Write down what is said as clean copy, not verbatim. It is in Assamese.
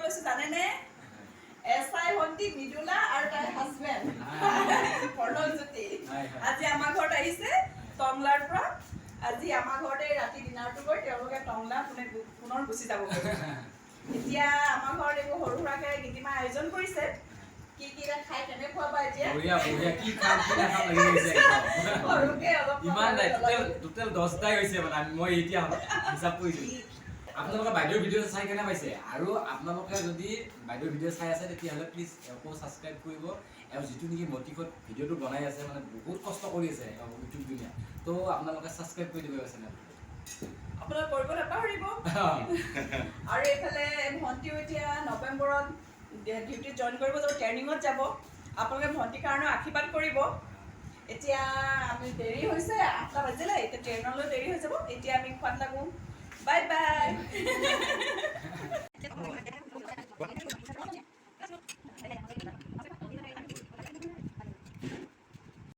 লৈছো জানেনে SI Mridula আৰু তাইৰ হাজবেণ্ড প্ৰণৱজ্যোতি আজি আমাৰ ঘৰত আহিছে টংলাৰ পৰা আজি আমাৰ ঘৰতে ৰাতি ডিনাৰটো কৰি তেওঁলোকে টংলা পুনৰ গুচি যাব এতিয়া আমাৰ ঘৰত এইবোৰ সৰু সুৰাকে গীতিমা আয়োজন কৰিছে কি কি খাই কেনে খোৱাবা এতিয়া বঢ়িয়া বঢ়িয়া কি খাম কি নাখাম লাগি গৈছে সৰুকে অলপ ইমান নাই টোটেল 10টাই হৈছে মানে মই এতিয়া হিচাপ কৰিছো আপোনালোকে বাইদেউৰ ভিডিঅ' চাই কেনে পাইছে আৰু আপোনালোকে যদি বাইদেউৰ ভিডিঅ' চাই আছে তেতিয়াহ'লে প্লিজ আকৌ ছাবস্ক্ৰাইব কৰিব আৰু যিটো নেকি মটিকত ভিডিঅ'টো বনাই আছে মানে বহুত কষ্ট কৰি আছে ইউটিউব দুনিয়া তো আপোনালোকে ছাবস্ক্ৰাইব কৰি দিব চেনেলটো আপোনালোকে কৰিব নাপাহৰিব আৰু এইফালে ভণ্টিও এতিয়া নৱেম্বৰত ডিউটি জইন কৰিব যাব ট্ৰেইনিঙত যাব আপোনালোকে ভণ্টিৰ কাৰণে আশীৰ্বাদ কৰিব এতিয়া আমি দেৰি হৈছে 8টা বাজিলে এতিয়া ট্ৰেইনলৈ দেৰি হৈ যাব এতিয়া আমি খোৱাত লাগো বাই বাই